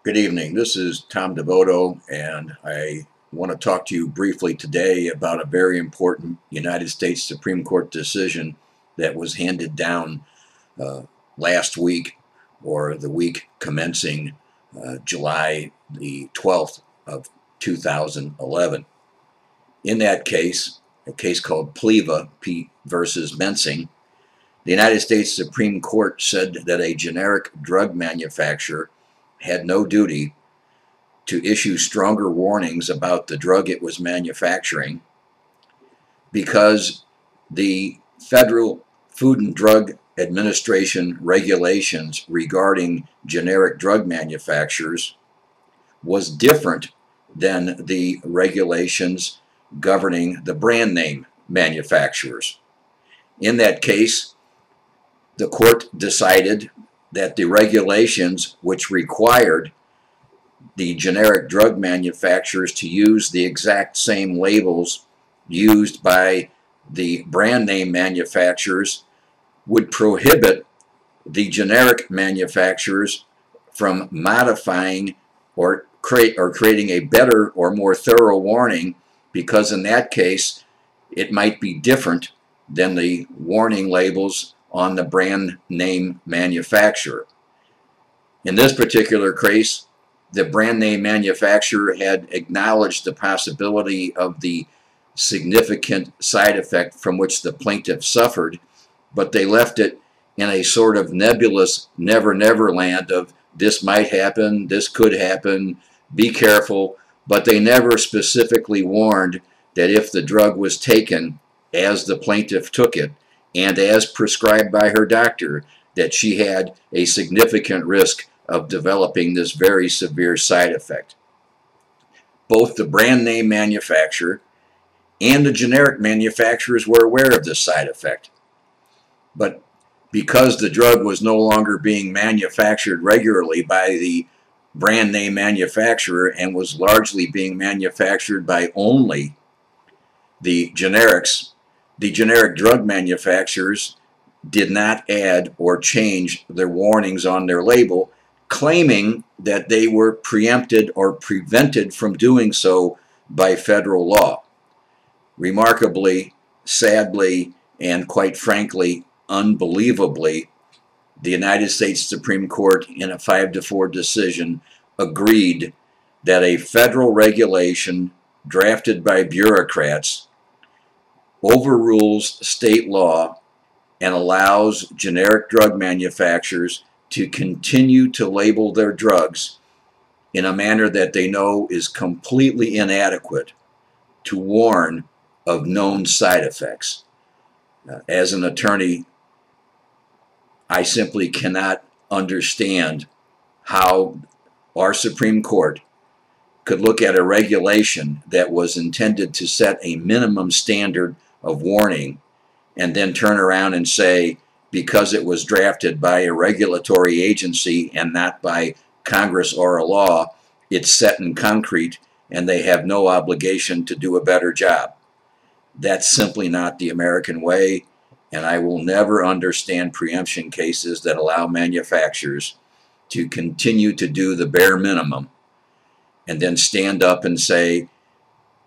Good evening. This is Tom Devoto, and I want to talk to you briefly today about a very important United States Supreme Court decision that was handed down last week, or the week commencing July the 12th of 2011. In that case, a case called Pliva P versus Mensing, the United States Supreme Court said that a generic drug manufacturer had no duty to issue stronger warnings about the drug it was manufacturing because the Federal Food and Drug Administration regulations regarding generic drug manufacturers was different than the regulations governing the brand name manufacturers. In that case, the court decided that the regulations which required the generic drug manufacturers to use the exact same labels used by the brand name manufacturers would prohibit the generic manufacturers from modifying or creating a better or more thorough warning, because in that case it might be different than the warning labels on the brand name manufacturer. In this particular case, the brand name manufacturer had acknowledged the possibility of the significant side effect from which the plaintiff suffered, but they left it in a sort of nebulous never land of this might happen, this could happen, be careful, but they never specifically warned that if the drug was taken as the plaintiff took it and as prescribed by her doctor, that she had a significant risk of developing this very severe side effect. Both the brand name manufacturer and the generic manufacturers were aware of this side effect. But because the drug was no longer being manufactured regularly by the brand name manufacturer and was largely being manufactured by only the generics, the generic drug manufacturers did not add or change their warnings on their label, claiming that they were preempted or prevented from doing so by federal law. Remarkably, sadly, and quite frankly, unbelievably, the United States Supreme Court, in a 5-4 decision, agreed that a federal regulation drafted by bureaucrats overrules state law and allows generic drug manufacturers to continue to label their drugs in a manner that they know is completely inadequate to warn of known side effects. As an attorney, I simply cannot understand how our Supreme Court could look at a regulation that was intended to set a minimum standard of warning and then turn around and say, because it was drafted by a regulatory agency and not by Congress or a law, it's set in concrete and they have no obligation to do a better job. That's simply not the American way, and I will never understand preemption cases that allow manufacturers to continue to do the bare minimum and then stand up and say,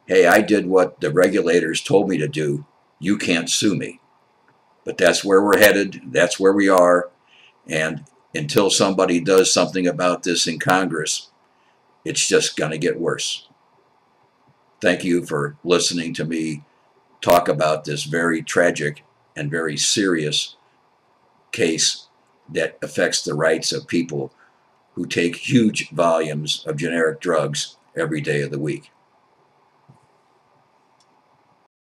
hey, I did what the regulators told me to do, you can't sue me. But that's where we're headed, that's where we are, and until somebody does something about this in Congress, it's just going to get worse. Thank you for listening to me talk about this very tragic and very serious case that affects the rights of people who take huge volumes of generic drugs every day of the week.